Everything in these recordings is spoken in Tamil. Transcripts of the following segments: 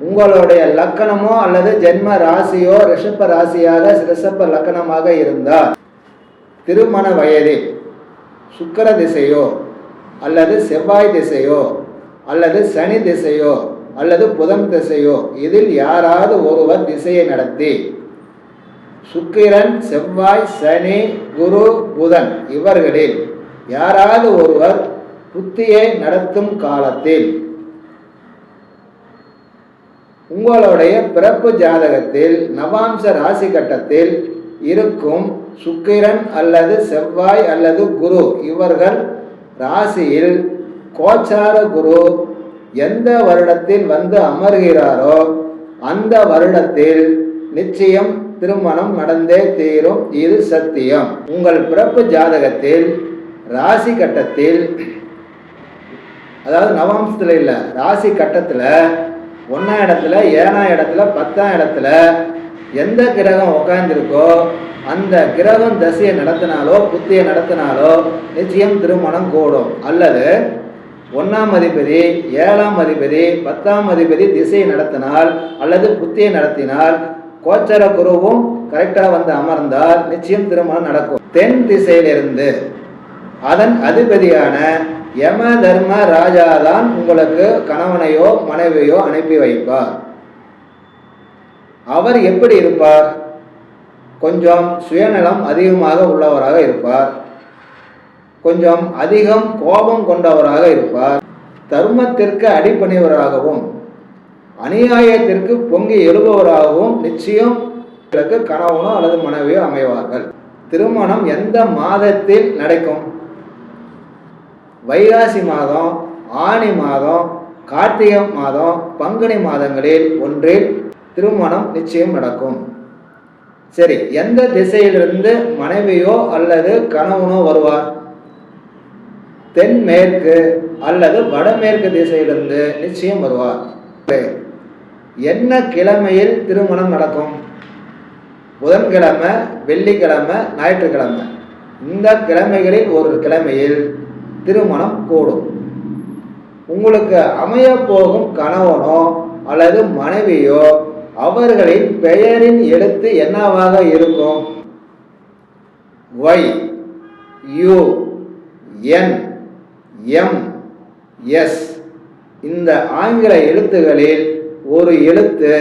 உங்களுடைய லக்கணமோ அல்லது ஜென்ம ராசியோ ரிஷப ராசியாக ரிஷப லக்கணமாக இருந்தால் திருமண வயதில் சுக்கிர திசையோ அல்லது செவ்வாய் திசையோ அல்லது சனி திசையோ அல்லது புதன் திசையோ இதில் யாராவது ஒருவர் திசையை நடத்தி சுக்கிரன் செவ்வாய் சனி குரு புதன் இவர்களில் யாராவது ஒருவர் புத்தியை நடத்தும் காலத்தில் உங்களுடைய பிறப்பு ஜாதகத்தில் நவாம்ச ராசி கட்டத்தில் இருக்கும் சுக்கிரன் அல்லது செவ்வாய் அல்லது குரு இவர்கள் ராசியில் கோச்சார குரு எந்த வருடத்தில் வந்து அமர்கிறாரோ அந்த வருடத்தில் நிச்சயம் திருமணம் நடந்தே தீரும். இது சத்தியம். உங்கள் பிறப்பு ஜாதகத்தில் ராசி கட்டத்தில், அதாவது நவாம்சத்தில் இல்லை, ராசி கட்டத்தில் 1ஆம் இடத்துல 7ஆம் இடத்துல 10ஆம் இடத்துல எந்த கிரகம் உட்கார்ந்துருக்கோ அந்த கிரகம் தசையை நடத்தினாலோ புத்தியை நடத்தினாலோ நிச்சயம் திருமணம் கூடும். அல்லது 1ஆம் அதிபதி 7ஆம் அதிபதி 10ஆம் அதிபதி திசையை நடத்தினால் அல்லது புத்தியை நடத்தினால் கோச்சர குருவும் கரெக்டாக வந்து அமர்ந்தால் நிச்சயம் திருமணம் நடக்கும். தென் திசையிலிருந்து அதன் அதிபதியான யம தர்ம ராஜாதான் உங்களுக்கு கணவனையோ மனைவியோ அனுப்பி வைப்பார். அவர் எப்படி இருப்பார்? கொஞ்சம் சுயநலம் அதிகமாக உள்ளவராக இருப்பார், கொஞ்சம் அதிகம் கோபம் கொண்டவராக இருப்பார், தர்மத்திற்கு அடிபணிவராகவும் அநியாயத்திற்கு பொங்கி எழுபவராகவும் நிச்சயம் கணவனோ அல்லது மனைவியோ அமைவார்கள். திருமணம் எந்த மாதத்தில் நடக்கும்? வைகாசி மாதம், ஆனி மாதம், கார்த்திகை மாதம், பங்குனி மாதங்களில் ஒன்றில் திருமணம் நிச்சயம் நடக்கும். சரி, எந்த திசையிலிருந்து மனைவியோ அல்லது கணவனோ வருவார்? தென்மேற்கு அல்லது வடமேற்கு திசையிலிருந்து நிச்சயம் வருவார். என்ன கிழமையில் திருமணம் நடக்கும்? புதன்கிழமை, வெள்ளிக்கிழமை, ஞாயிற்றுக்கிழமை. இந்த கிழமைகளில் ஒரு கிழமையில் திருமணம் கூடும். உங்களுக்கு அமைய போகும் கணவனோ அல்லது மனைவியோ அவர்களின் பெயரின் எழுத்து என்னவாக இருக்கும்? Y, U, N, M, S. இந்த ஆங்கில எழுத்துகளில் ஒரு எழுத்து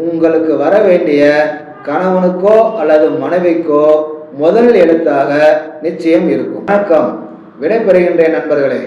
உங்களுக்கு வர வேண்டிய கணவனுக்கோ அல்லது மனைவிக்கோ முதல் எழுத்தாக நிச்சயம் இருக்கும். வணக்கம், விடைபெறுகின்றேன் நண்பர்களே.